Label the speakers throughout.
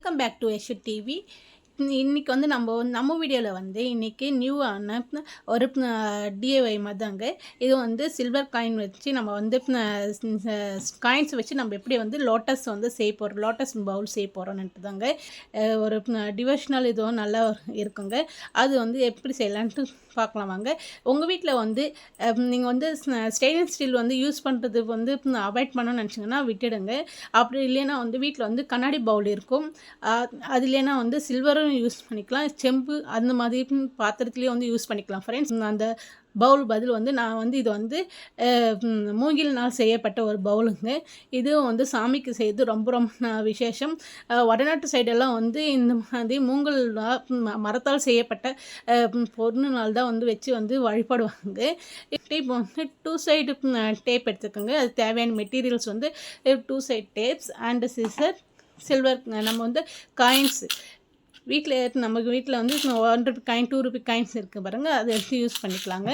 Speaker 1: Welcome back to Yashu TV. இன்றைக்கி வந்து நம்ம வீடியோவில் வந்து இன்றைக்கி நியூவான ஒரு டிஐஒய் மாதிரி தாங்க. இது வந்து சில்வர் காயின் வச்சு நம்ம வந்து காயின்ஸ் வச்சு நம்ம எப்படி வந்து லோட்டஸ் வந்து செய்ய போகிறோம், லோட்டஸ் பவுல் செய்ய போகிறோன்னுட்டு தாங்க. ஒரு டிவோஷனல் இதுவும் நல்லா இருக்குங்க. அது வந்து எப்படி செய்யலான்ட்டு பார்க்கலாம் வாங்க. உங்கள் வீட்டில் வந்து நீங்கள் வந்து ஸ்டெயின்லெஸ் ஸ்டீல் வந்து யூஸ் பண்ணுறது வந்து அவாய்ட் பண்ணணும்னு நினச்சிங்கன்னா விட்டுடுங்க. அப்படி இல்லைன்னா வந்து வீட்டில் வந்து கண்ணாடி பவுல் இருக்கும், அது இல்லைன்னா வந்து சில்வரும் யூஸ் பண்ணிக்கலாம், செம்பு அந்த மாதிரி பாத்திரத்துலேயே வந்து யூஸ் பண்ணிக்கலாம் ஃப்ரெண்ட்ஸ். அந்த பவுல் பதில் வந்து நான் வந்து இது வந்து மூங்கில்னால் செய்யப்பட்ட ஒரு பவுலுங்க. இதுவும் வந்து சாமிக்கு செய்து ரொம்ப ரொம்ப விசேஷம். வடநாட்டு சைடெல்லாம் வந்து இந்த மாதிரி மூங்கில் மரத்தால் செய்யப்பட்ட பொருள்னால் தான் வந்து வச்சு வந்து வழிபடுவாங்க. இப்போ வந்து 2 சைடு டேப் எடுத்துக்கோங்க. அது தேவையான மெட்டீரியல்ஸ் வந்து 2 side tapes and scissor, silver நம்ம வந்து காயின்ஸ் வீட்டில் நமக்கு வீட்டில் வந்து 1 ரூபி காயின் 2 ரூபி காயின்ஸ் இருக்குது பாருங்கள், அதை எடுத்து யூஸ் பண்ணிக்கலாங்க.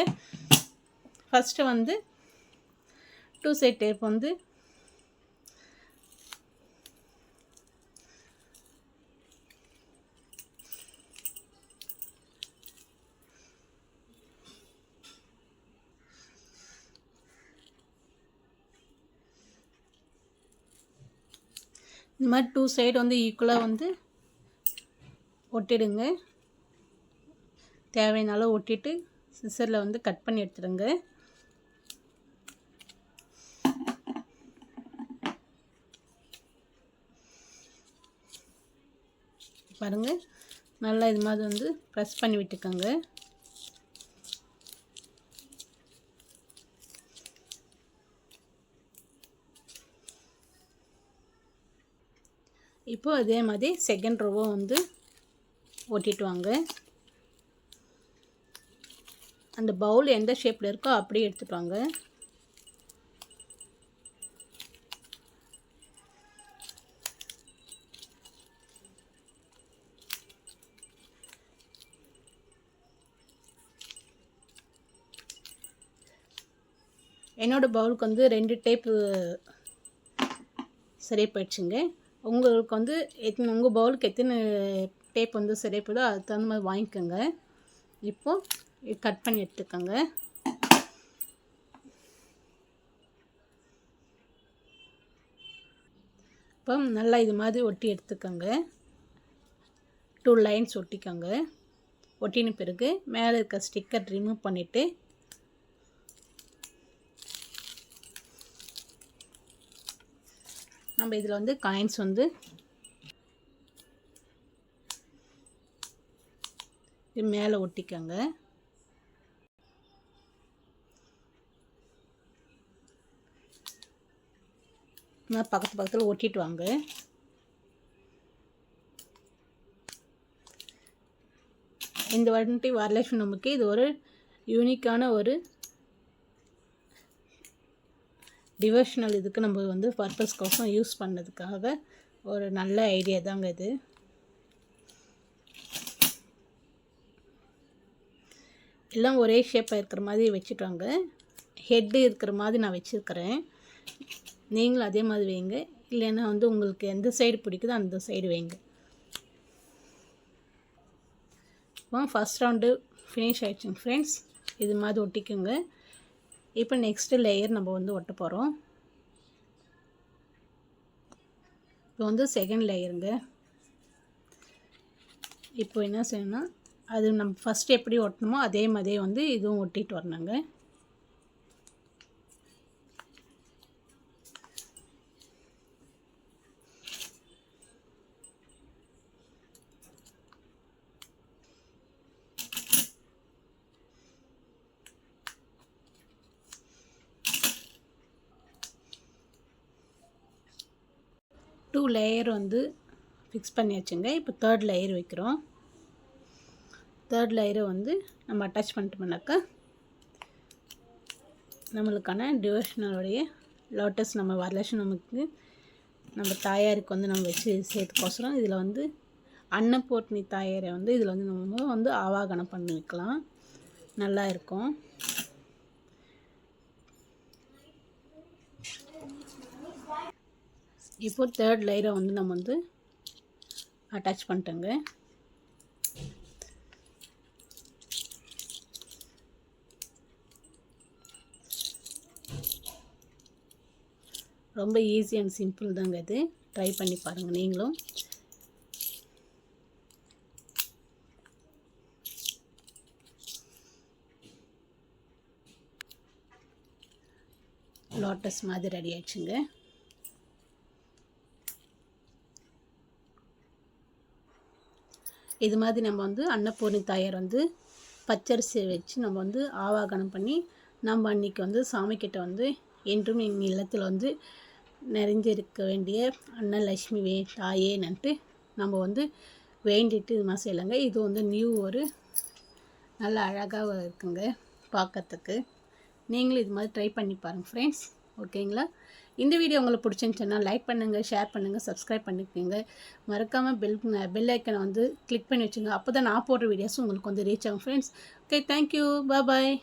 Speaker 1: ஃபஸ்ட்டு வந்து 2 சைட் டேப் வந்து இந்த மாதிரி 2 சைடு வந்து ஈக்குவலாக வந்து ஒட்டிடுங்க. தேவையான அளவு ஒட்டிட்டு சிசரில் வந்து கட் பண்ணி எடுத்துடுங்க. பாருங்கள், நல்லா இது மாதிரி வந்து ப்ரெஸ் பண்ணி விட்டுக்கோங்க. இப்போது அதே மாதிரி செகண்ட் ரோவும் வந்து ஒட்டிட்டு வாங்க. அந்த பவுல் எந்த ஷேப்பில் இருக்கோ அப்படியே எடுத்துகிட்டு வாங்க. என்னோடய பவுலுக்கு வந்து 2 டேப்பு சரியாக போயிடுச்சுங்க. உங்களுக்கு வந்து உங்கள் பவுலுக்கு எத்தனை டேப் வந்து சரியாக போதோ அதுக்கு தகுந்த மாதிரி வாங்கிக்கோங்க. இப்போது கட் பண்ணி எடுத்துக்கோங்க. இப்போ நல்லா இது மாதிரி ஒட்டி எடுத்துக்கோங்க. 2 லைன்ஸ் ஒட்டிக்கோங்க. ஒட்டின பிறகு மேலே இருக்க ஸ்டிக்கர் ரிமூவ் பண்ணிவிட்டு நம்ம இதில் வந்து காயின்ஸ் வந்து மேலே ஒட்டிக்கோங்க. பக்கத்து பக்கத்தில் ஒட்டிட்டு வாங்க. இந்த வாட்டி வரலட்சுமி நமக்கு இது ஒரு யூனிக்கான ஒரு டிவோஷனல் இதுக்கு நம்ம வந்து பர்பஸ்க்கோசம் யூஸ் பண்ணதுக்காக ஒரு நல்ல ஐடியா தாங்க இது. எல்லாம் ஒரே ஷேப்பாக இருக்கிற மாதிரி வச்சுட்டு வாங்க. ஹெட்டு இருக்கிற மாதிரி நான் வச்சுருக்கிறேன், நீங்களும் அதே மாதிரி வைங்க. இல்லைன்னா வந்து உங்களுக்கு எந்த சைடு பிடிக்குதோ அந்த சைடு வைங்க. இப்போ ஃபஸ்ட் ரவுண்டு ஃபினிஷ் ஆகிடுச்சுங்க ஃப்ரெண்ட்ஸ். இது மாதிரி ஒட்டிக்குங்க. இப்போ நெக்ஸ்ட்டு லேயர் நம்ம வந்து ஒட்ட போகிறோம். இப்போ வந்து செகண்ட் லேயருங்க. இப்போ என்ன செய்யணும்னா அது நம்ம ஃபஸ்ட்டு எப்படி ஒட்டணுமோ அதே மாதிரியே வந்து இதுவும் ஒட்டிட்டு வரணுங்க. டூ லேயர் வந்து ஃபிக்ஸ் பண்ணி வச்சுங்க. இப்போ தேர்ட் லேயர் வைக்கிறோம். தேர்ட் லேயரை வந்து நம்ம அட்டாச் பண்ணிட்டோம்னாக்கா நம்மளுக்கான டிவோஷனலுடைய லோட்டஸ் நம்ம வரலட்சுமி நமக்கு நம்ம தாயாருக்கு வந்து நம்ம வச்சு சேர்த்துக்கோசரம் இதில் வந்து அன்னபூர்ணி தாயாரை வந்து இதில் வந்து நம்ம வந்து ஆவாகனம் பண்ணி வைக்கலாம், நல்லா இருக்கும். இப்போ தேர்ட் லேயரை வந்து நம்ம வந்து அட்டாச் பண்ணிட்டேங்க. ரொம்ப ஈஸி அண்ட் சிம்பிள் தாங்க இது. ட்ரை பண்ணி பாருங்கள் நீங்களும். லோட்டஸ் மாதிரி ரெடி ஆயிடுச்சுங்க. இது மாதிரி நம்ம வந்து அன்னபூர்ணி தாயார் வந்து பச்சரிசியை வச்சு நம்ம வந்து ஆவாகனம் பண்ணி நம்ம அன்றைக்கி வந்து சாமிக்கிட்ட வந்து என்றும் எங்கள் இல்லத்தில் வந்து நிறைஞ்சிருக்க வேண்டிய அன்னலட்சுமி தாயேன்னுட்டு நம்ம வந்து வேண்டிட்டு இது மாதிரி செய்யலாங்க. இது வந்து நியூ ஒரு நல்ல அழகாக இருக்குங்க பார்க்கறதுக்கு. நீங்களும் இது மாதிரி ட்ரை பண்ணி பாருங்கள் ஃப்ரெண்ட்ஸ். ஓகேங்களா? இந்த வீடியோ உங்களுக்கு பிடிச்சிருந்துச்சுன்னா லைக் பண்ணுங்கள், ஷேர் பண்ணுங்கள், சப்ஸ்கிரைப் பண்ணிக்கோங்க. மறக்காமல் பெல் ஐக்கனை வந்து கிளிக் பண்ணி வச்சுங்க. அப்போ தான் நான் போடுற வீடியோஸ் உங்களுக்கு வந்து ரீச் ஆகும் ஃப்ரெண்ட்ஸ். ஓகே, தேங்க்யூ, பாய்.